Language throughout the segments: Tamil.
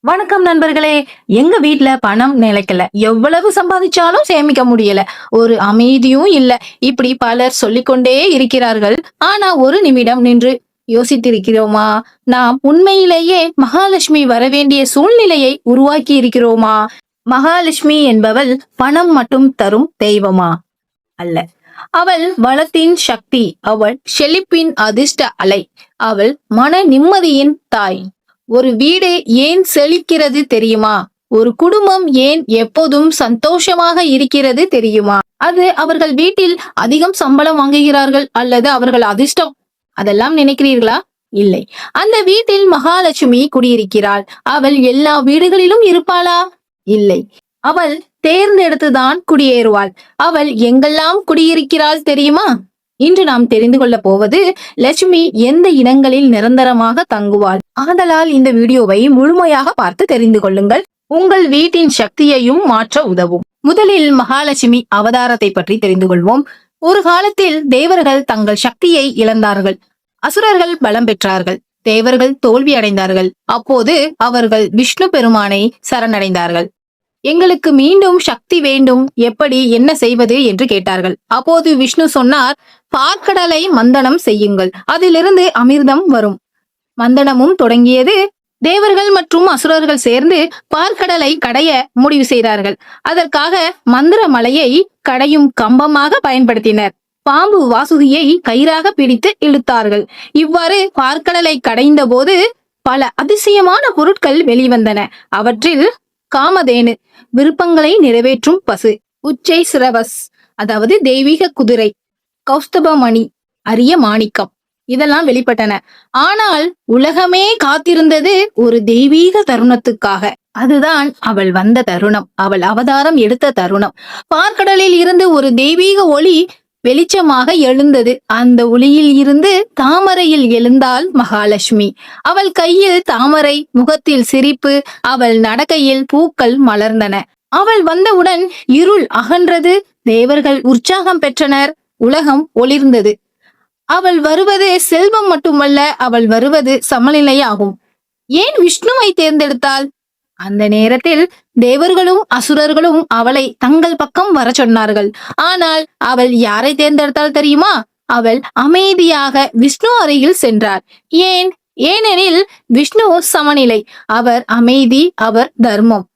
வணக்கம் நண்பர்களே. எங்க வீட்ல பணம் நிலைக்கல. எவ்வளவு சம்பாதிச்சாலும் சேமிக்க முடியல. ஒரு அமைதியும் இல்ல. இப்படி பலர் சொல்லிக்கொண்டே இருக்கிறார்கள். ஆனா ஒரு நிமிடம் நின்று யோசித்திருக்கிறோமா? நாம் உண்மையிலேயே மகாலட்சுமி வரவேண்டிய சூழ்நிலையை உருவாக்கி இருக்கிறோமா? மகாலட்சுமி என்பவள் பணம் மட்டும் தரும் தெய்வமா? அல்ல. அவள் வளத்தின் சக்தி. அவள் செழிப்பின் அதிர்ஷ்ட அலை. அவள் மன நிம்மதியின் தாய். ஒரு வீடு ஏன் செழிக்கிறது தெரியுமா? ஒரு குடும்பம் ஏன் எப்போதும் சந்தோஷமாக இருக்கிறது தெரியுமா? அது அவர்கள் வீட்டில் அதிகம் சம்பளம் வாங்குகிறார்கள் அல்லது அவர்கள் அதிர்ஷ்டம் அதெல்லாம் நினைக்கிறீர்களா? இல்லை. அந்த வீட்டில் மகாலட்சுமி குடியிருக்கிறாள். அவள் எல்லா வீடுகளிலும் இருப்பாளா? இல்லை. அவள் தேர்ந்தெடுத்துதான் குடியேறுவாள். அவள் எங்கெல்லாம் குடியிருக்கிறாள் தெரியுமா? இன்று நாம் தெரிந்து கொள்ள போவது லட்சுமி எந்த இடங்களில் நிரந்தரமாக தங்குவாள். ஆதலால் இந்த வீடியோவை முழுமையாக பார்த்து தெரிந்து கொள்ளுங்கள். உங்கள் வீட்டின் சக்தியையும் மாற்ற உதவும். முதலில் மகாலட்சுமி அவதாரத்தை பற்றி தெரிந்து கொள்வோம். ஒரு காலத்தில் தேவர்கள் தங்கள் சக்தியை இழந்தார்கள். அசுரர்கள் பலம் பெற்றார்கள். தேவர்கள் தோல்வி அடைந்தார்கள். அப்போது அவர்கள் விஷ்ணு பெருமானை சரணடைந்தார்கள். எங்களுக்கு மீண்டும் சக்தி வேண்டும், எப்படி என்ன செய்வது என்று கேட்டார்கள். அப்போது விஷ்ணு சொன்னார், பாற்கடலை மந்தனம் செய்யுங்கள், அதிலிருந்து அமிர்தம் வரும். மந்தனமும் தொடங்கியது. தேவர்கள் மற்றும் அசுரர்கள் சேர்ந்து பாற்கடலை கடைய முடிவு செய்தார்கள். அதற்காக மந்திர மலையை கடையும் கம்பமாக பயன்படுத்தினர். பாம்பு வாசுகியை கயிறாக பிடித்து இழுத்தார்கள். இவ்வாறு பாற்கடலை கடைந்த போது பல அதிசயமான பொருட்கள் வெளிவந்தன. அவற்றில் காமதேனு, விருப்பங்களை நிறைவேற்றும் பசு; உச்சை சிரவஸ், அதாவது தெய்வீக குதிரை; கௌஸ்தபமணி, அரிய மாணிக்கம், இதெல்லாம் வெளிப்பட்டன. ஆனால் உலகமே காத்திருந்தது ஒரு தெய்வீக தருணத்துக்காக. அதுதான் அவள் வந்த தருணம், அவள் அவதாரம் எடுத்த தருணம். பார்க்கடலில் இருந்து ஒரு தெய்வீக ஒளி வெளிச்சமாக எழுந்தது. அந்த ஒளியில் இருந்து தாமரையில் எழுந்தாள் மகாலட்சுமி. அவள் கையில் தாமரை, முகத்தில் சிரிப்பு, அவள் நடக்கையில் பூக்கள் மலர்ந்தன. அவள் வந்தவுடன் இருள் அகன்றது. தேவர்கள் உற்சாகம் பெற்றனர். உலகம் ஒளிர்ந்தது. அவள் வருவது செல்வம் மட்டுமல்ல, அவள் வருவது சமநிலையாகும். ஏன் விஷ்ணுவை தேர்ந்தெடுத்தாள்? அந்த நேரத்தில் தேவர்களும் அசுரர்களும் அவளை தங்கள் பக்கம் வர சொன்னார்கள். ஆனால் அவள் யாரை தேர்ந்தெடுத்தாள் தெரியுமா? அவள் அமைதியாக விஷ்ணு அருகில் சென்றார். ஏன்? ஏனெனில் விஷ்ணு சமநிலை, அவர் அமைதி, அவர் தர்மம்.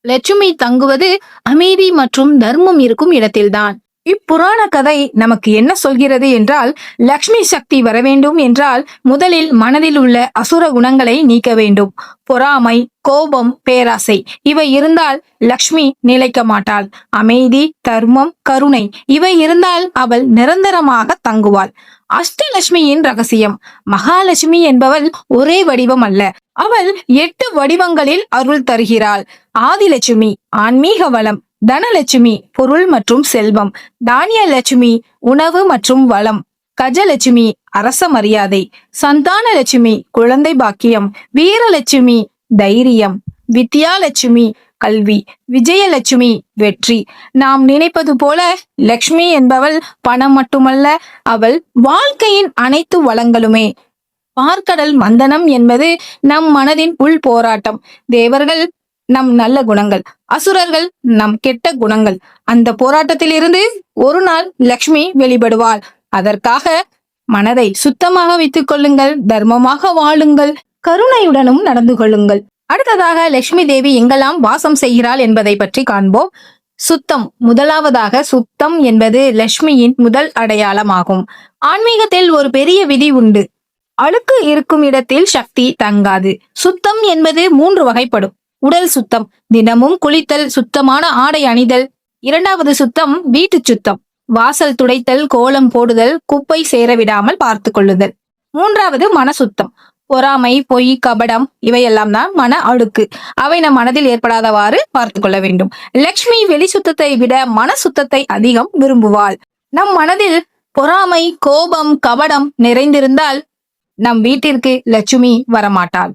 லட்சுமி தங்குவது அமைதி மற்றும் தர்மம் இருக்கும் இடத்தில்தான். இப்புராண கதை நமக்கு என்ன சொல்கிறது என்றால், லக்ஷ்மி சக்தி வர வேண்டும் என்றால் முதலில் மனதில் உள்ள அசுர குணங்களை நீக்க வேண்டும். பொறாமை, கோபம், பேராசை இவை இருந்தால் லக்ஷ்மி நிலைக்க மாட்டாள். அமைதி, தர்மம், கருணை இவை இருந்தால் அவள் நிரந்தரமாக தங்குவாள். அஷ்டலட்சுமியின் ரகசியம். மகாலட்சுமி என்பவள் ஒரே வடிவம் அல்ல, அவள் 8 வடிவங்களில் அருள் தருகிறாள். ஆதிலட்சுமி ஆன்மீக வளம், தனலட்சுமி பொருள் மற்றும் செல்வம், தானியலட்சுமி உணவு மற்றும் வளம், கஜலட்சுமி அரச மரியாதை, சந்தானலட்சுமி குழந்தை பாக்கியம், வீரலட்சுமி தைரியம், வித்யாலட்சுமி கல்வி, விஜயலட்சுமி வெற்றி. நாம் நினைப்பது போல லக்ஷ்மி என்பவள் பணம் மட்டுமல்ல, அவள் வாழ்க்கையின் அனைத்து வளங்களுமே. பார்க்கடல் மந்தனம் என்பது நம் மனதின் உள் போராட்டம். தேவர்கள் நம் நல்ல குணங்கள், அசுரர்கள் நம் கெட்ட குணங்கள். அந்த போராட்டத்தில் இருந்து ஒரு நாள் லக்ஷ்மி வெளிப்படுவாள். அதற்காக மனதை சுத்தமாக வைத்துக் கொள்ளுங்கள், தர்மமாக வாழுங்கள், கருணையுடனும் நடந்து கொள்ளுங்கள். அடுத்ததாக லட்சுமி தேவி எங்கெல்லாம் வாசம் செய்கிறாள் என்பதை பற்றி காண்போம். சுத்தம். முதலாவதாக சுத்தம் என்பது லட்சுமியின் முதல் அடையாளமாகும். ஆன்மீகத்தில் ஒரு பெரிய விதி உண்டு. அழுக்கு இருக்கும் இடத்தில் சக்தி தங்காது. சுத்தம் என்பது 3 வகைப்படும். உடல் சுத்தம், தினமும் குளித்தல், சுத்தமான ஆடை அணிதல். இரண்டாவது சுத்தம் வீட்டு சுத்தம், வாசல் துடைத்தல், கோலம் போடுதல், குப்பை சேரவிடாமல் பார்த்து கொள்ளுதல். மூன்றாவது மன சுத்தம். பொறாமை, பொய், கபடம் இவையெல்லாம் தான் மன அழுக்கு. அவை நம் மனதில் ஏற்படாதவாறு பார்த்து கொள்ள வேண்டும். லக்ஷ்மி வெளி சுத்தத்தை விட மன சுத்தத்தை அதிகம் விரும்புவாள். நம் மனதில் பொறாமை, கோபம், கபடம் நிறைந்திருந்தால் நம் வீட்டிற்கு லட்சுமி வரமாட்டாள்.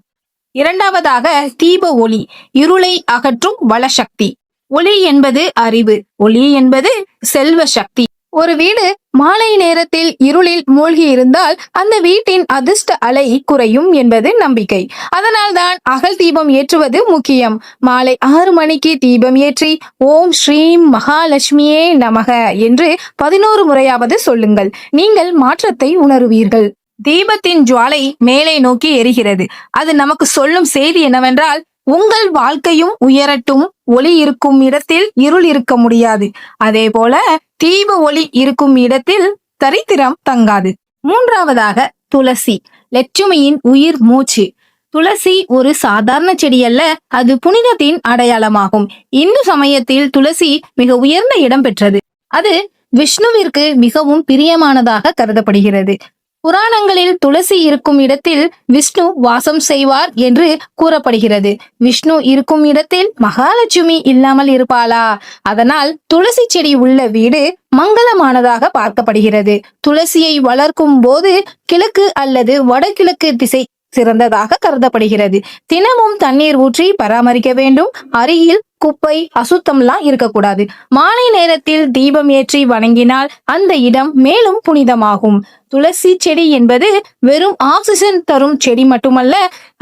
இரண்டாவதாக தீப ஒளி, இருளை அகற்றும் வளசக்தி. ஒளி என்பது அறிவு, ஒளி என்பது செல்வ சக்தி. ஒரு வீடு மாலை நேரத்தில் இருளில் மூழ்கி இருந்தால் அந்த வீட்டின் அதிர்ஷ்ட அலை குறையும் என்பது நம்பிக்கை. அதனால்தான் அகல் தீபம் ஏற்றுவது முக்கியம். மாலை 6 மணிக்கு தீபம் ஏற்றி ஓம் ஸ்ரீம் மகாலட்சுமியே நமக என்று 11 முறையாவது சொல்லுங்கள். நீங்கள் மாற்றத்தை உணருவீர்கள். தீபத்தின் ஜுவாலை மேலே நோக்கி எரிகிறது. அது நமக்கு சொல்லும் செய்தி என்னவென்றால், உங்கள் வாழ்க்கையும் உயரட்டும். ஒளி இருக்கும் இடத்தில் இருள் இருக்க முடியாது. அதே போல தீப ஒளி இருக்கும் இடத்தில் தரித்திரம் தங்காது. மூன்றாவதாக துளசி, லட்சுமியின் உயிர் மூச்சு. துளசி ஒரு சாதாரண செடி அல்ல, அது புனிதத்தின் அடையாளமாகும். இந்து சமயத்தில் துளசி மிக உயர்ந்த இடம் பெற்றது. அது விஷ்ணுவிற்கு மிகவும் பிரியமானதாக கருதப்படுகிறது. புராணங்களில் துளசி இருக்கும் இடத்தில் விஷ்ணு வாசம் செய்வார் என்று கூறப்படுகிறது. விஷ்ணு இருக்கும் இடத்தில் மகாலட்சுமி இல்லாமல் இருப்பாளா? அதனால் துளசி செடி உள்ள வீடு மங்களமானதாக பார்க்கப்படுகிறது. துளசியை வளர்க்கும் போது கிழக்கு அல்லது வடகிழக்கு திசை சிறந்ததாக கருதப்படுகிறது. தினமும் தண்ணீர் ஊற்றி பராமரிக்க வேண்டும். அருகில் குப்பை அசுத்தம்லாம் இருக்கக்கூடாது. மாலை நேரத்தில் தீபம் ஏற்றி வணங்கினால் அந்த இடம் மேலும் புனிதமாகும். துளசி செடி என்பது வெறும் ஆக்சிஜன் தரும் செடி மட்டுமல்ல,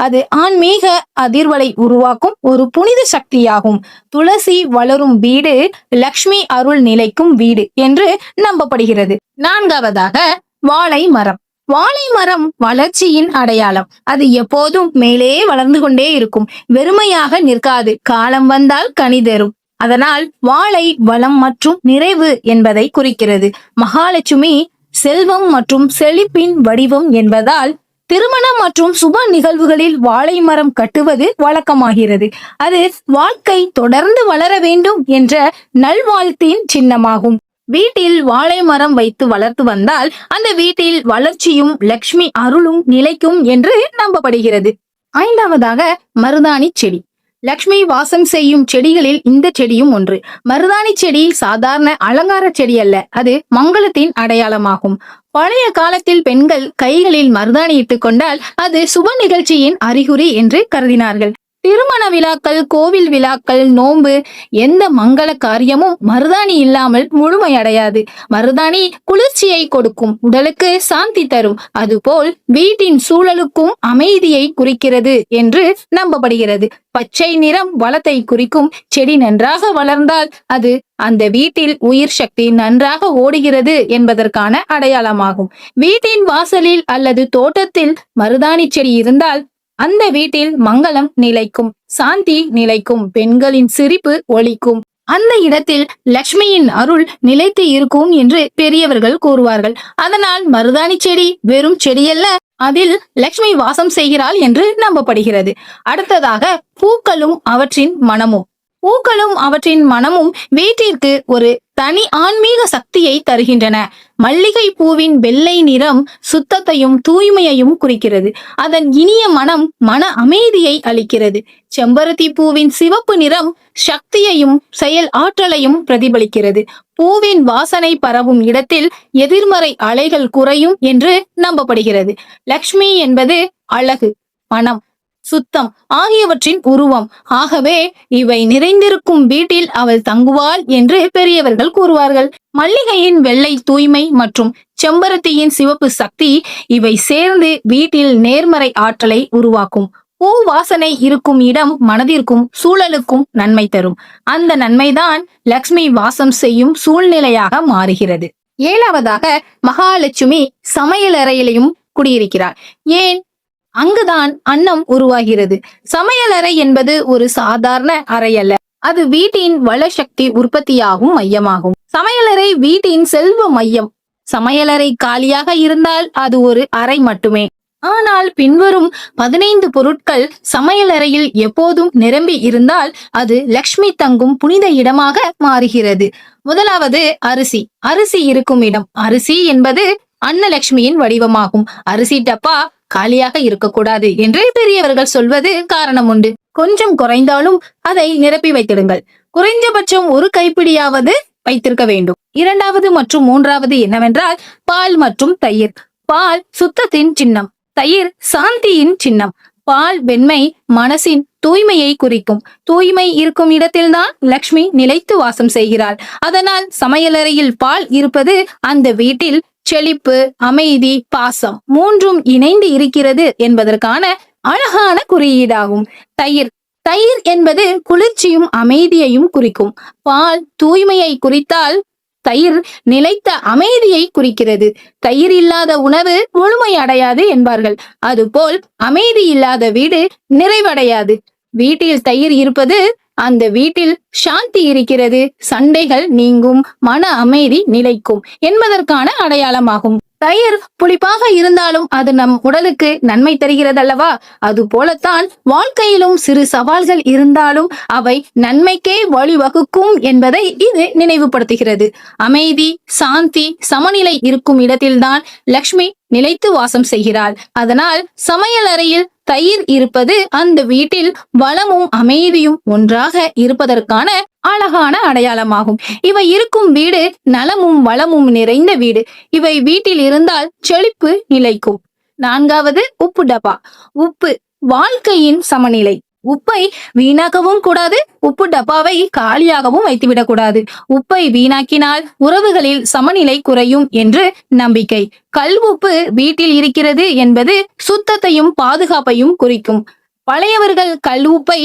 அது ஆன்மீக அதிர்வலை உருவாக்கும் ஒரு புனித சக்தியாகும். துளசி வளரும் வீடு லக்ஷ்மி அருள் நிலைக்கும் வீடு என்று நம்பப்படுகிறது. நான்காவதாக வாழை மரம். வாழை மரம் வளர்ச்சியின் அடையாளம். அது எப்போதும் மேலே வளர்ந்து கொண்டே இருக்கும். வெறுமையாக நிற்காது. காலம் வந்தால் கனி தரும். அதனால் வாழை வளம் மற்றும் நிறைவு என்பதை குறிக்கிறது. மகாலட்சுமி செல்வம் மற்றும் செழிப்பின் வடிவம் என்பதால் திருமணம் மற்றும் சுப நிகழ்வுகளில் வாழை மரம் கட்டுவது வழக்கமாகிறது. அது வாழ்க்கை தொடர்ந்து வளர வேண்டும் என்ற நல்வாழ்த்தின் சின்னமாகும். வீட்டில் வாழை மரம் வைத்து வளர்த்து வந்தால் அந்த வீட்டில் வளர்ச்சியும் லக்ஷ்மி அருளும் நிலைக்கும் என்று நம்பப்படுகிறது. ஐந்தாவதாக மருதாணி செடி. லக்ஷ்மி வாசம் செய்யும் செடிகளில் இந்த செடியும் ஒன்று. மருதாணி செடி சாதாரண அலங்கார செடி அல்ல, அது மங்களத்தின் அடையாளமாகும். பழைய காலத்தில் பெண்கள் கைகளில் மருதாணி இட்டுக் கொண்டால் அது சுப நிகழ்ச்சியின் அறிகுறி என்று கருதினார்கள். திருமண விழாக்கள், கோவில் விழாக்கள், நோன்பு, எந்த மங்கள காரியமும் மருதாணி இல்லாமல் முழுமையடையாது. மருதாணி குளிர்ச்சியை கொடுக்கும், உடலுக்கு சாந்தி தரும். அதுபோல் வீட்டின் சூழலுக்கும் அமைதியை குறிக்கிறது என்று நம்பப்படுகிறது. பச்சை நிறம் வளத்தை குறிக்கும். செடி நன்றாக வளர்ந்தால் அது அந்த வீட்டில் உயிர் சக்தி நன்றாக ஓடுகிறது என்பதற்கான அடையாளமாகும். வீட்டின் வாசலில் அல்லது தோட்டத்தில் மருதாணி செடி இருந்தால் அந்த வீட்டில் மங்களம் நிலைக்கும், சாந்தி நிலைக்கும், பெண்களின் சிரிப்பு ஒலிக்கும். அந்த இடத்தில் லக்ஷ்மியின் அருள் நிலைத்து இருக்கும் என்று பெரியவர்கள் கூறுவார்கள். அதனால் மருதாணி செடி வெறும் செடியல்ல, அதில் லக்ஷ்மி வாசம் செய்கிறாள் என்று நம்பப்படுகிறது. அடுத்ததாக பூக்களும் அவற்றின் மனமும். பூக்களும் அவற்றின் மனமும் வீட்டிற்கு ஒரு தனி ஆன்மீக சக்தியை தருகின்றன. மல்லிகை பூவின் வெள்ளை நிறம் சுத்தத்தையும் தூய்மையையும் குறிக்கிறது. அதன் இனிய மனம் மன அமைதியை அளிக்கிறது. செம்பருத்தி பூவின் சிவப்பு நிறம் சக்தியையும் செயல் ஆற்றலையும் பிரதிபலிக்கிறது. பூவின் வாசனை பரவும் இடத்தில் எதிர்மறை அலைகள் குறையும் என்று நம்பப்படுகிறது. லக்ஷ்மி என்பது அழகு, மனம், சுத்தம் ஆகியவற்றின் உருவம். ஆகவே இவை நிறைந்திருக்கும் வீட்டில் அவள் தங்குவாள் என்று பெரியவர்கள் கூறுவார்கள். மல்லிகையின் வெள்ளை தூய்மை மற்றும் செம்பருத்தியின் சிவப்பு சக்தி, இவை சேர்ந்து வீட்டில் நேர்மறை ஆற்றலை உருவாக்கும். பூ வாசனை இருக்கும் இடம் மனதிற்கும் சூழலுக்கும் நன்மை தரும். அந்த நன்மைதான் லக்ஷ்மி வாசம் செய்யும் சூழ்நிலையாக மாறுகிறது. ஏழாவதாக மகாலட்சுமி சமையலறையிலும் குடியிருக்கிறார். ஏன்? அங்குதான் அன்னம் உருவாகிறது. சமையலறை என்பது ஒரு சாதாரண அறை அல்ல, அது வீட்டின் வளசக்தி உற்பத்தியாகும் மையமாகும். சமையலறை வீட்டின் செல்வ மையம். சமையலறை காலியாக இருந்தால் அது ஒரு அறை மட்டுமே. ஆனால் பின்வரும் 15 பொருட்கள் சமையலறையில் எப்போதும் நிரம்பி இருந்தால் அது லக்ஷ்மி தங்கும் புனித இடமாக மாறுகிறது. முதலாவது அரிசி. அரிசி இருக்கும் இடம். அரிசி என்பது அன்னலட்சுமியின் வடிவமாகும். அரிசி டப்பா காலியாக இருக்கக்கூடாது என்று பெரியவர்கள் சொல்வது காரணம் உண்டு. கொஞ்சம் குறைந்தாலும் அதை நிரப்பி வைத்திடுங்கள். குறைந்தபட்சம் ஒரு கைப்பிடியாவது வைத்திருக்க வேண்டும். இரண்டாவது மற்றும் மூன்றாவது என்னவென்றால் பால் மற்றும் தயிர். பால் சுத்தத்தின் சின்னம், தயிர் சாந்தியின் சின்னம். பால் வெண்மை மனசின் தூய்மையை குறிக்கும். தூய்மை இருக்கும் இடத்தில்தான் லக்ஷ்மி நிலைத்து வாசம் செய்கிறாள். அதனால் சமையலறையில் பால் இருப்பது அந்த வீட்டில் செழிப்பு, அமைதி, பாசம் மூன்றும் இணைந்து இருக்கிறது என்பதற்கான அழகான குறியீடாகும். தயிர் தயிர் என்பது குளிர்ச்சியும் அமைதியையும் குறிக்கும். பால் தூய்மையை குறித்தால் தயிர் நிலைத்த அமைதியை குறிக்கிறது. தயிர் இல்லாத உணவு முழுமை அடையாது என்பார்கள். அதுபோல் அமைதி இல்லாத வீடு நிறைவடையாது. வீட்டில் தயிர் இருப்பது அந்த வீட்டில் சாந்தி இருக்கிறது, சண்டைகள் நீங்கும், மன அமைதி நிலைக்கும் என்பதற்கான அடையாளமாகும். தயிர் புளிப்பாக இருந்தாலும் அது நம் உடலுக்கு நன்மை தருகிறதல்லவா? அது போலத்தான் வாழ்க்கையிலும் சிறு சவால்கள் இருந்தாலும் அவை நன்மைக்கே வழிவகுக்கும் என்பதை இது நினைவுபடுத்துகிறது. அமைதி, சாந்தி, சமநிலை இருக்கும் இடத்தில்தான் லக்ஷ்மி நிலைத்து வாசம் செய்கிறாள். அதனால் சமையல் அறையில் தயிர் இருப்பது அந்த வீட்டில் வளமும் அமைதியும் ஒன்றாக இருப்பதற்கான அழகான அடையாளமாகும். இவை இருக்கும் வீடு நலமும் வளமும் நிறைந்த வீடு. இவை வீட்டில் இருந்தால் செழிப்பு நிலைக்கும். 4வது உப்பு டப்பா. உப்பு வாழ்க்கையின் சமநிலை. உப்பை வீணாக்கவும் கூடாது, உப்பு டப்பாவை காலியாகவும் வைத்துவிடக் கூடாது. உப்பை வீணாக்கினால் உறவுகளில் சமநிலை குறையும் என்று நம்பிக்கை. கல் உப்பு வீட்டில் இருக்கிறது என்பது சுத்தத்தையும் பாதுகாப்பையும் குறிக்கும். பழையவர்கள் கல் உப்பை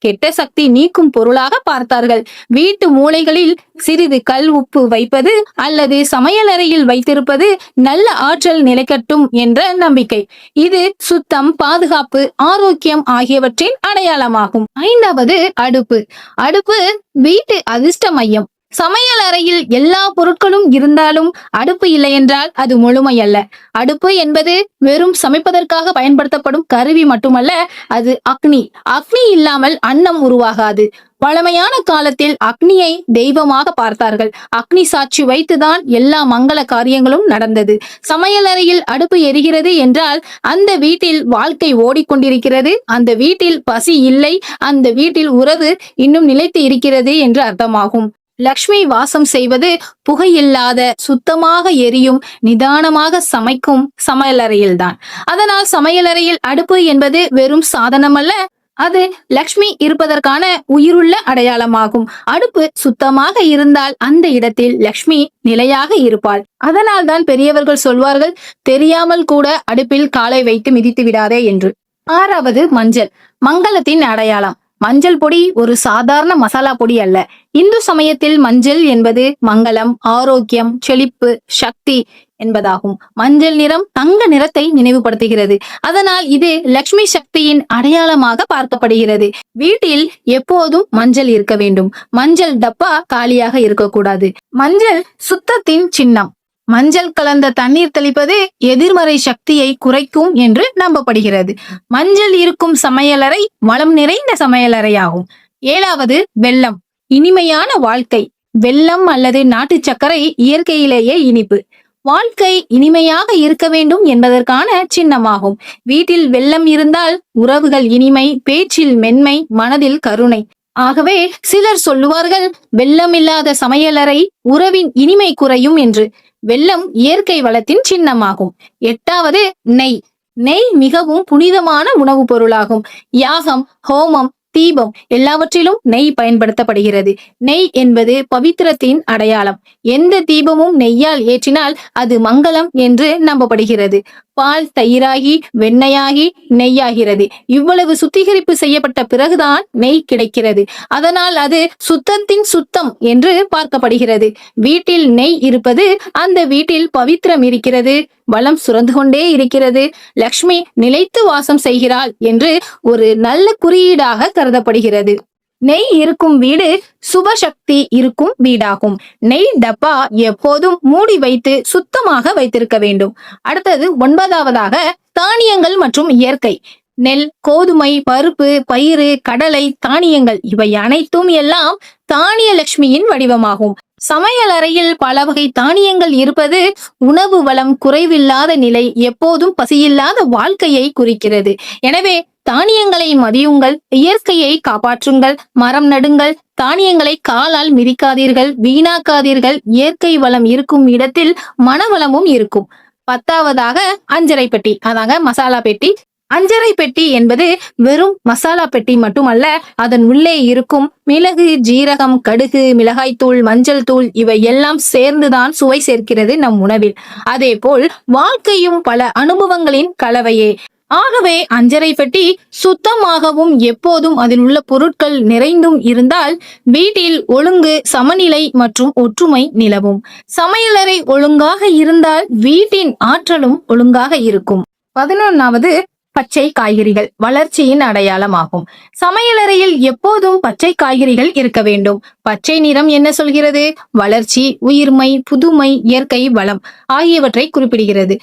கெட்ட சக்தி நீக்கும் பொருளாக பார்த்தார்கள். வீட்டு மூலைகளில் சிறிது கல் உப்பு வைப்பது அல்லது சமையலறையில் வைத்திருப்பது நல்ல ஆற்றல் நிலைக்கட்டும் என்ற நம்பிக்கை. இது சுத்தம், பாதுகாப்பு, ஆரோக்கியம் ஆகியவற்றின் அடையாளமாகும். 5வது அடுப்பு. அடுப்பு வீட்டு அதிர்ஷ்ட மையம். சமையல் அறையில் எல்லா பொருட்களும் இருந்தாலும் அடுப்பு இல்லை என்றால் அது முழுமையல்ல. அடுப்பு என்பது வெறும் சமைப்பதற்காக பயன்படுத்தப்படும் கருவி மட்டுமல்ல, அது அக்னி. அக்னி இல்லாமல் அன்னம் உருவாகாது. பழமையான காலத்தில் அக்னியை தெய்வமாக பார்த்தார்கள். அக்னி சாட்சி வைத்துதான் எல்லா மங்கள காரியங்களும் நடந்தது. சமையல் அறையில் அடுப்பு எரிகிறது என்றால் அந்த வீட்டில் வாழ்க்கை ஓடிக்கொண்டிருக்கிறது, அந்த வீட்டில் பசி இல்லை, அந்த வீட்டில் உறவு இன்னும் நிலைத்து இருக்கிறது என்று அர்த்தமாகும். லக்ஷ்மி வாசம் செய்வது புகையில்லாத சுத்தமாக எரியும் நிதானமாக சமைக்கும் சமையலறையில்தான். அதனால் சமையலறையில் அடுப்பு என்பது வெறும் சாதனமல்ல, அது லக்ஷ்மி இருப்பதற்கான உயிருள்ள அடையாளமாகும். அடுப்பு சுத்தமாக இருந்தால் அந்த இடத்தில் லக்ஷ்மி நிலையாக இருப்பாள். அதனால் தான் பெரியவர்கள் சொல்வார்கள், தெரியாமல் கூட அடுப்பில் காலை வைத்து மிதித்து விடாதே என்று. 6வது மஞ்சள். மங்களத்தின் அடையாளம். மஞ்சள் பொடி ஒரு சாதாரண மசாலா பொடி அல்ல. இந்து சமயத்தில் மஞ்சள் என்பது மங்களம், ஆரோக்கியம், செழிப்பு, சக்தி என்பதாகும். மஞ்சள் நிறம் தங்க நிறத்தை நினைவுபடுத்துகிறது. அதனால் இது லக்ஷ்மி சக்தியின் அடையாளமாக பார்க்கப்படுகிறது. வீட்டில் எப்போதும் மஞ்சள் இருக்க வேண்டும். மஞ்சள் டப்பா காலியாக இருக்கக்கூடாது. மஞ்சள் சுத்தத்தின் சின்னம். மஞ்சள் கலந்த தண்ணீர் தெளிப்பது எதிர்மறை சக்தியை குறைக்கும் என்று நம்பப்படுகிறது. மஞ்சள் இருக்கும் சமையலறை வளம் நிறைந்த சமையலறையாகும். 7வது வெல்லம். இனிமையான வாழ்க்கை. வெல்லம் அல்லது நாட்டு சர்க்கரை இயற்கையிலேயே இனிப்பு. வாழ்க்கை இனிமையாக இருக்க வேண்டும் என்பதற்கான சின்னமாகும். வீட்டில் வெல்லம் இருந்தால் உறவுகள் இனிமை, பேச்சில் மென்மை, மனதில் கருணை. ஆகவே சிலர் சொல்லுவார்கள், வெல்லம் இல்லாத சமையலறை உறவின் இனிமை குறையும் என்று. வெல்லம் இயற்கை வளத்தின் சின்னமாகும். 8வது நெய். நெய் மிகவும் புனிதமான உணவுப் பொருளாகும். யாகம், ஹோமம், தீபம் எல்லாவற்றிலும் நெய் பயன்படுத்தப்படுகிறது. நெய் என்பது பவித்திரத்தின் அடையாளம். எந்த தீபமும் நெய்யால் ஏற்றினால் அது மங்களம் என்று நம்பப்படுகிறது. பால் தயிராகி வெண்ணையாகி நெய்யாகிறது. இவ்வளவு சுத்திகரிப்பு செய்யப்பட்ட பிறகுதான் நெய் கிடைக்கிறது. அதனால் அது சுத்தத்தின் சுத்தம் என்று பார்க்கப்படுகிறது. வீட்டில் நெய் இருப்பது அந்த வீட்டில் பவித்திரம் இருக்கிறது, வளம் சுரந்து கொண்டே இருக்கிறது, லக்ஷ்மி நிலைத்து வாசம் செய்கிறாள் என்று ஒரு நல்ல குறியீடாக கருதப்படுகிறது. நெய் இருக்கும் வீடு சுபசக்தி இருக்கும் வீடாகும். நெய் டப்பா எப்போதும் மூடி வைத்து சுத்தமாக வைத்திருக்க வேண்டும். அடுத்தது 9வதாக தானியங்கள் மற்றும் இயற்கை. நெல், கோதுமை, பருப்பு, பயிறு, கடலை, தானியங்கள் இவை அனைத்தும் எல்லாம் தானிய லட்சுமியின் வடிவமாகும். சமையல் அறையில் பல வகை தானியங்கள் இருப்பது உணவு வளம் குறைவில்லாத நிலை, எப்போதும் பசியில்லாத வாழ்க்கையை குறிக்கிறது. எனவே தானியங்களை மதியுங்கள், இயற்கையை காப்பாற்றுங்கள், மரம் நடுங்கள், தானியங்களை காலால் மிதிக்காதீர்கள், வீணாக்காதீர்கள். இயற்கை வளம் இருக்கும் இடத்தில் மனவளமும் இருக்கும். 10வதாக அஞ்சரை பெட்டி, அதாங்க மசாலா பெட்டி. அஞ்சறை பெட்டி என்பது வெறும் மசாலா பெட்டி மட்டுமல்ல, அதன் உள்ளே இருக்கும் மிளகு, ஜீரகம், கடுகு, மிளகாய்த்தூள், மஞ்சள் தூள் இவை எல்லாம் சேர்ந்துதான் சுவை சேர்க்கிறது நம் உணவில். அதேபோல் வாழ்க்கையும் பல அனுபவங்களின் கலவையே. ஆகவே அஞ்சறை பெட்டி சுத்தமாகவும் எப்போதும் அதில் உள்ள பொருட்கள் நிறைந்தும் இருந்தால் வீட்டில் ஒழுங்கு, சமநிலை மற்றும் ஒற்றுமை நிலவும். சமையலறை ஒழுங்காக இருந்தால் வீட்டின் ஆற்றலும் ஒழுங்காக இருக்கும். 11வது, பச்சை காய்கறிகள் வளர்ச்சியின் அடையாளமாகும். சமையலறையில் எப்போதும் பச்சை காய்கறிகள் இருக்க வேண்டும். பச்சை நிறம் என்ன சொல்கிறது? வளர்ச்சி, உயிர்மை, புதுமை, இயற்கை வளம் ஆகியவற்றை குறிப்பிடுகிறது.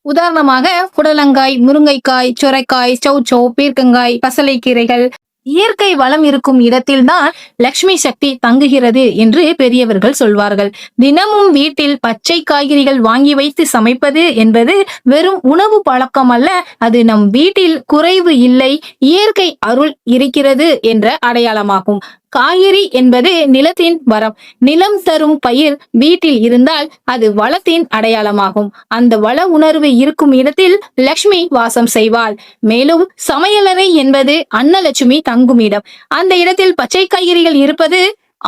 உதாரணமாக புடலங்காய், முருங்கைக்காய், சொரைக்காய், சௌச்சௌ, பீர்க்கங்காய், பசலைக்கீரைகள். இயற்கை வளம் இருக்கும் இடத்தில்தான் லக்ஷ்மி சக்தி தங்குகிறது என்று பெரியவர்கள் சொல்வார்கள். தினமும் வீட்டில் பச்சை காய்கறிகள் வாங்கி வைத்து சமைப்பது என்பது வெறும் உணவு பழக்கம் அல்ல, அது நம் வீட்டில் குறைவு இல்லை, இயற்கை அருள் இருக்கிறது என்ற அடையாளமாகும். காய்கறி என்பது நிலத்தின் வரம். நிலம் தரும் பயிர் வீட்டில் இருந்தால் அது வளத்தின் அடையாளமாகும். அந்த வள உணர்வு இருக்கும் இடத்தில் லட்சுமி வாசம் செய்வாள். மேலும் சமையலறை என்பது அன்னலட்சுமி தங்கும் இடம். அந்த இடத்தில் பச்சை காய்கறிகள் இருப்பது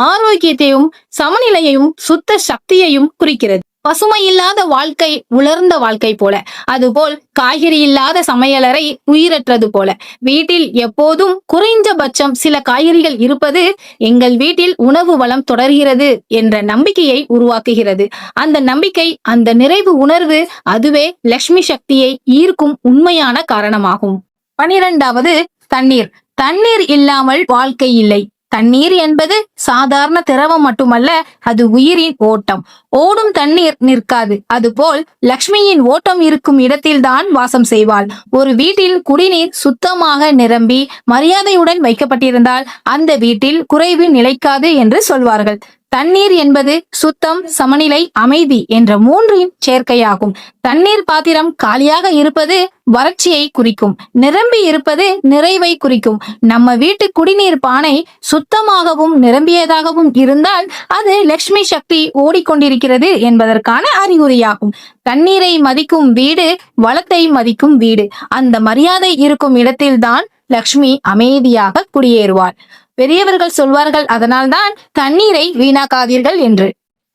ஆரோக்கியத்தையும் சமநிலையையும் சுத்த சக்தியையும் குறிக்கிறது. பசுமை இல்லாத வாழ்க்கை உலர்ந்த வாழ்க்கை போல, அதுபோல் காய்கறி இல்லாத சமையலறை உயிரற்றது போல. வீட்டில் எப்போதும் குறைந்தபட்சம் சில காய்கறிகள் இருப்பது எங்கள் வீட்டில் உணவு வளம் தொடர்கிறது என்ற நம்பிக்கையை உருவாக்குகிறது. அந்த நம்பிக்கை, அந்த நிறைவு உணர்வு, அதுவே லட்சுமி சக்தியை ஈர்க்கும் உண்மையான காரணமாகும். 12வது, தண்ணீர். தண்ணீர் இல்லாமல் வாழ்க்கை இல்லை. தண்ணீர் என்பது சாதாரண திரவம் மட்டுமல்ல, அது உயிரின் ஓட்டம். ஓடும் தண்ணீர் நிற்காது. அதுபோல் லக்ஷ்மியின் ஓட்டம் இருக்கும் இடத்தில்தான் வாசம் செய்வாள். ஒரு வீட்டில் குடிநீர் சுத்தமாக நிரம்பி மரியாதையுடன் வைக்கப்பட்டிருந்தால் அந்த வீட்டில் குறைவு நிலைக்காது என்று சொல்வார்கள். தண்ணீர் என்பது சுத்தம், சமநிலை, அமைதி என்ற மூன்றின் சேர்க்கையாகும். தண்ணீர் பாத்திரம் காலியாக இருப்பது வறட்சியை குறிக்கும், நிரம்பி இருப்பது நிறைவை குறிக்கும். நம்ம வீட்டு குடிநீர் பானை சுத்தமாகவும் நிரம்பியதாகவும் இருந்தால் அது லட்சுமி சக்தி ஓடிக்கொண்டிருக்கிறது என்பதற்கான அறிகுறியாகும். தண்ணீரை மதிக்கும் வீடு வளத்தை மதிக்கும் வீடு. அந்த மரியாதை இருக்கும் இடத்தில்தான் லக்ஷ்மி அமைதியாக குடியேறுவாள். பெரியவர்கள் சொல்வார்கள், அதனால்தான் தண்ணீரை வீணாக்காதீர்கள் என்று.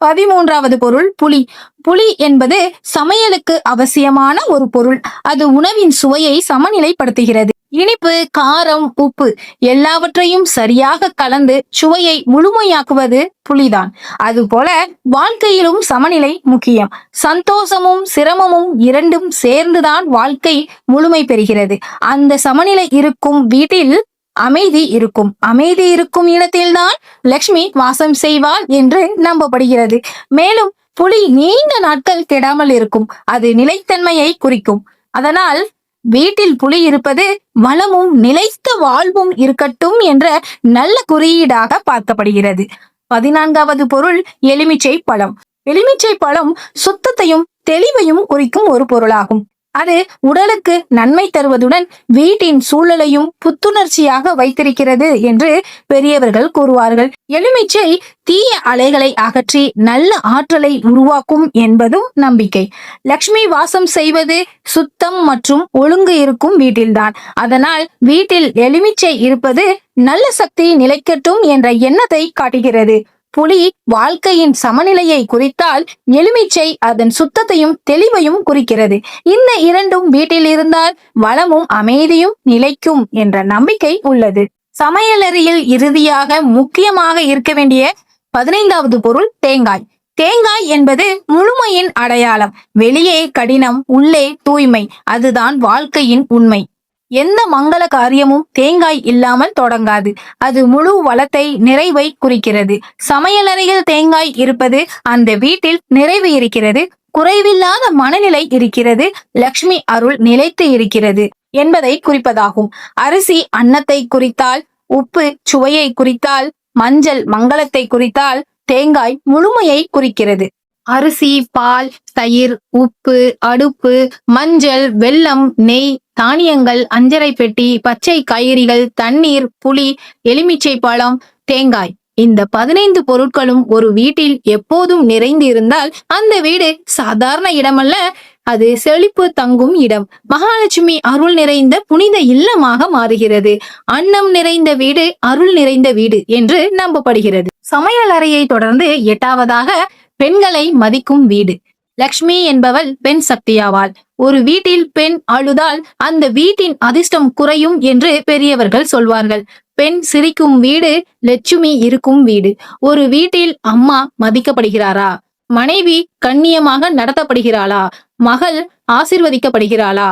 13வது பொருள், புளி. புளி என்பது சமையலுக்கு அவசியமான ஒரு பொருள். அது உணவின் சுவையை சமநிலைப்படுத்துகிறது. இனிப்பு, காரம், உப்பு எல்லாவற்றையும் சரியாக கலந்து சுவையை முழுமையாக்குவது புளிதான். அதுபோல வாழ்க்கையிலும் சமநிலை முக்கியம். சந்தோஷமும் சிரமமும் இரண்டும் சேர்ந்துதான் வாழ்க்கை முழுமை பெறுகிறது. அந்த சமநிலை இருக்கும் வீட்டில் அமைதி இருக்கும். அமைதி இருக்கும் இடத்தில்தான் லக்ஷ்மி வாசம் செய்வாள் என்று நம்பப்படுகிறது. மேலும் புளி நீண்ட நாட்கள் கெடாமல் இருக்கும். அது நிலைத்தன்மையை குறிக்கும். அதனால் வீட்டில் புளி இருப்பது வளமும் நிலைத்த வாழ்வும் இருக்கட்டும் என்ற நல்ல குறியீடாக பார்க்கப்படுகிறது. 14வது பொருள், எலுமிச்சை பழம். எலுமிச்சை பழம் சுத்தத்தையும் தெளிவையும் குறிக்கும் ஒரு பொருளாகும். அது உடலுக்கு நன்மை தருவதுடன் வீட்டின் சூழலையும் புத்துணர்ச்சியாக வைத்திருக்கிறது என்று பெரியவர்கள் கூறுவார்கள். எலுமிச்சை தீய அலைகளை அகற்றி நல்ல ஆற்றலை உருவாக்கும் என்பதும் நம்பிக்கை. லக்ஷ்மி வாசம் செய்வது சுத்தம் மற்றும் ஒழுங்கு இருக்கும் வீட்டில்தான். அதனால் வீட்டில் எலுமிச்சை இருப்பது நல்ல சக்தி நிலைக்கட்டும் என்ற எண்ணத்தை காட்டுகிறது. புலி வாழ்க்கையின் சமநிலையை குறித்தால் எலுமிச்சை அதன் சுத்தத்தையும் தெளிவையும் குறிக்கிறது. இந்த இரண்டும் வீட்டில் இருந்தால் வளமும் அமைதியும் நிலைக்கும் என்ற நம்பிக்கை உள்ளது. சமையலறையில் இறுதியாக முக்கியமாக இருக்க வேண்டிய 15வது பொருள், தேங்காய். தேங்காய் என்பது முழுமையின் அடையாளம். வெளியே கடினம், உள்ளே தூய்மை. அதுதான் வாழ்க்கையின் உண்மை. எந்த மங்கள காரியமும் தேங்காய் இல்லாமல் தொடங்காது. அது முழு வளத்தை, நிறைவை குறிக்கிறது. சமையலறையில் தேங்காய் இருப்பது அந்த வீட்டில் நிறைவு இருக்கிறது, குறைவில்லாத மனநிலை இருக்கிறது, லக்ஷ்மி அருள் நிலைத்து இருக்கிறது என்பதை குறிப்பதாகும். அரிசி அன்னத்தை குறித்தால், உப்பு சுவையை குறித்தால், மஞ்சள் மங்களத்தை குறித்தால், தேங்காய் முழுமையை குறிக்கிறது. அரிசி, பால், தயிர், உப்பு, அடுப்பு, மஞ்சள், வெல்லம், நெய், தானியங்கள், அஞ்சறை பெட்டி, பச்சை காய்கறிகள், தண்ணீர், புளி, எலுமிச்சை பழம், தேங்காய். இந்த 15 பொருட்களும் ஒரு வீட்டில் எப்போதும் நிறைந்து இருந்தால் அந்த வீடு சாதாரண இடமல்ல, அது செழிப்பு தங்கும் இடம். மகாலட்சுமி அருள் நிறைந்த புனித இல்லமாக மாறுகிறது. அன்னம் நிறைந்த வீடு, அருள் நிறைந்த வீடு என்று நம்பப்படுகிறது. சமையல் அறையை தொடர்ந்து 8வதாக பெண்களை மதிக்கும் வீடு. லக்ஷ்மி என்பவள் பெண் சக்தியாவாள். ஒரு வீட்டில் பெண் அழுதால் அந்த வீட்டின் அதிர்ஷ்டம் குறையும் என்று பெரியவர்கள் சொல்வார்கள். பெண் சிரிக்கும் வீடு லட்சுமி இருக்கும் வீடு. ஒரு வீட்டில் அம்மா மதிக்கப்படுகிறாரா? மனைவி கண்ணியமாக நடத்தப்படுகிறாளா? மகள் ஆசிர்வதிக்கப்படுகிறாளா?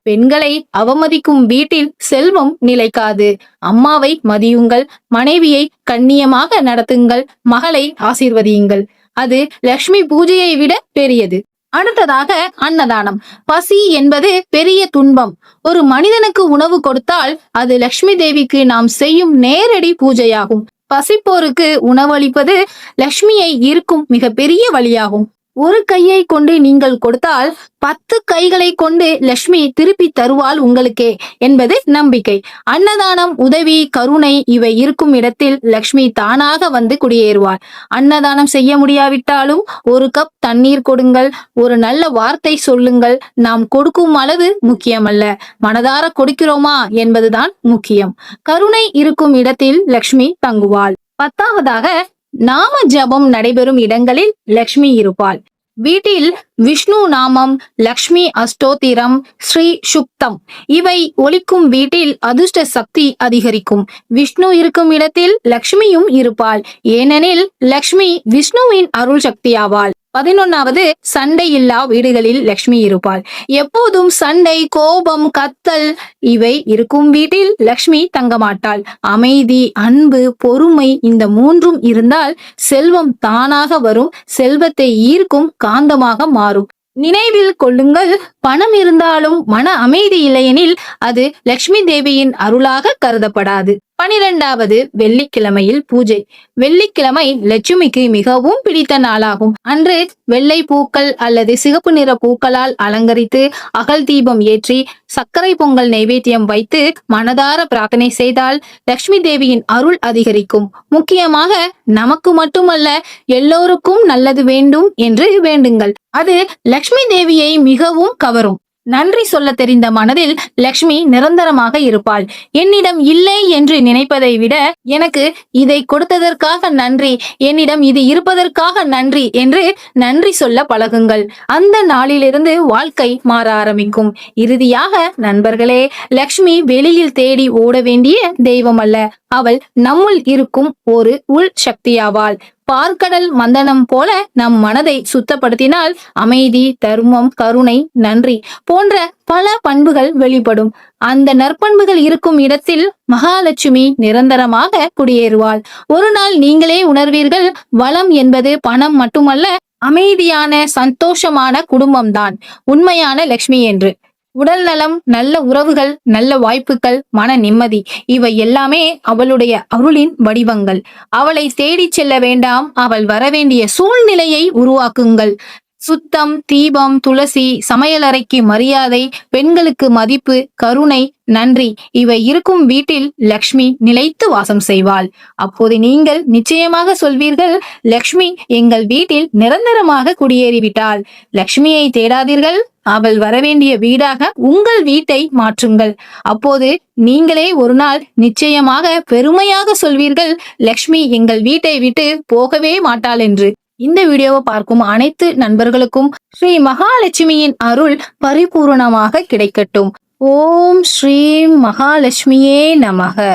பெண்களை அவமதிக்கும் வீட்டில் செல்வம் நிலைக்காது. அம்மாவை மதியுங்கள், மனைவியை கண்ணியமாக நடத்துங்கள், மகளை ஆசீர்வதியுங்கள். அது லட்சுமி பூஜையை விட பெரியது. அடுத்ததாக அன்னதானம். பசி என்பது பெரிய துன்பம். ஒரு மனிதனுக்கு உணவு கொடுத்தால் அது லட்சுமி தேவிக்கு நாம் செய்யும் நேரடி பூஜையாகும். பசிப்போருக்கு உணவளிப்பது லட்சுமியை ஈர்க்கும் மிகப்பெரிய வழியாகும். ஒரு கையை கொண்டு நீங்கள் கொடுத்தால் 10 கைகளை கொண்டு லட்சுமி திருப்பி தருவாள் உங்களுக்கே என்பது நம்பிக்கை. அன்னதானம், உதவி, கருணை இவை இருக்கும் இடத்தில் லட்சுமி தானாக வந்து குடியேறுவாள். அன்னதானம் செய்ய முடியாவிட்டாலும் ஒரு கப் தண்ணீர் கொடுங்கள், ஒரு நல்ல வார்த்தை சொல்லுங்கள். நாம் கொடுக்கும் அளவு முக்கியமல்ல, மனதார கொடுக்கிறோமா என்பதுதான் முக்கியம். கருணை இருக்கும் இடத்தில் லட்சுமி தங்குவாள். 10வதாக நாம ஜபம் நடைபெறும் இடங்களில் லட்சுமி இருப்பாள். வீட்டில் விஷ்ணு நாமம், லக்ஷ்மி அஷ்டோத்திரம், ஸ்ரீ சுக்தம் இவை ஒலிக்கும் வீட்டில் அதிர்ஷ்ட சக்தி அதிகரிக்கும். விஷ்ணு இருக்கும் இடத்தில் லக்ஷ்மியும் இருப்பாள். ஏனெனில் லக்ஷ்மி விஷ்ணுவின் அருள் சக்தியாவாள். 11வது சண்டை இல்லா வீடுகளில் லட்சுமி இருப்பாள். எப்போதும் சண்டை, கோபம், கத்தல் இவை இருக்கும் வீட்டில் லட்சுமி தங்க மாட்டாள். அமைதி, அன்பு, பொறுமை இந்த 3ம் இருந்தால் செல்வம் தானாக வரும். செல்வத்தை ஈர்க்கும் காந்தமாக மாறும். நினைவில் கொள்ளுங்கள், பணம் இருந்தாலும் மன அமைதி இல்லையெனில் அது லட்சுமி தேவியின் அருளாக கருதப்படாது. 12வது வெள்ளிக்கிழமையில் பூஜை. வெள்ளிக்கிழமை லட்சுமிக்கு மிகவும் பிடித்த நாளாகும். அன்று வெள்ளை பூக்கள் அல்லது சிகப்பு நிற பூக்களால் அலங்கரித்து அகல் தீபம் ஏற்றி சர்க்கரை பொங்கல் நைவேத்தியம் வைத்து மனதார பிரார்த்தனை செய்தால் லட்சுமி தேவியின் அருள் அதிகரிக்கும். முக்கியமாக நமக்கு மட்டுமல்ல, எல்லோருக்கும் நல்லது வேண்டும் என்று வேண்டுங்கள். அது லட்சுமி தேவியை மிகவும் கவரும். நன்றி சொல்ல தெரிந்த மனதில் லட்சுமி நிரந்தரமாக இருப்பாள். என்னிடம் இல்லை என்று நினைப்பதை விட எனக்கு இதை கொடுத்ததற்காக நன்றி, என்னிடம் இது இருப்பதற்காக நன்றி என்று நன்றி சொல்ல பழகுங்கள். அந்த நாளிலிருந்து வாழ்க்கை மாற ஆரம்பிக்கும். இறுதியாக நண்பர்களே, லட்சுமி வெளியில் தேடி ஓட வேண்டிய தெய்வம் அல்ல, அவள் நம்முள் இருக்கும் ஒரு உள் சக்தியாவாள். பார்க்கடல் மந்தனம் போல நம் மனதை சுத்தப்படுத்தினால் அமைதி, தர்மம், கருணை, நன்றி போன்ற பல பண்புகள் வெளிப்படும். அந்த நற்பண்புகள் இருக்கும் இடத்தில் மகாலட்சுமி நிரந்தரமாக குடியேறுவாள். ஒரு நாள் நீங்களே உணர்வீர்கள், வளம் என்பது பணம் மட்டுமல்ல, அமைதியான சந்தோஷமான குடும்பம்தான் உண்மையான லட்சுமி என்று. உடல் நலம், நல்ல உறவுகள், நல்ல வாய்ப்புகள், மன நிம்மதி இவை எல்லாமே அவளுடைய அருளின் வடிவங்கள். அவளை தேடிச் செல்ல வேண்டாம், அவள் வரவேண்டிய சூழ்நிலையை உருவாக்குங்கள். சுத்தம், தீபம், துளசி, சமையலறைக்கு மரியாதை, பெண்களுக்கு மதிப்பு, கருணை, நன்றி இவை இருக்கும் வீட்டில் லக்ஷ்மி நிலைத்து வாசம் செய்வாள். அப்போது நீங்கள் நிச்சயமாக சொல்வீர்கள், லக்ஷ்மி எங்கள் வீட்டில் நிரந்தரமாக குடியேறிவிட்டாள். லக்ஷ்மியை தேடாதீர்கள், அவள் வரவேண்டிய வீடாக உங்கள் வீட்டை மாற்றுங்கள். அப்போது நீங்களே ஒரு நாள் நிச்சயமாக பெருமையாக சொல்வீர்கள், லக்ஷ்மி எங்கள் வீட்டை விட்டு போகவே மாட்டாள் என்று. இந்த வீடியோவை பார்க்கும் அனைத்து நண்பர்களுக்கும் ஸ்ரீ மகாலட்சுமியின் அருள் பரிபூர்ணமாக கிடைக்கட்டும். ஓம் ஸ்ரீ மகாலட்சுமியே நமக.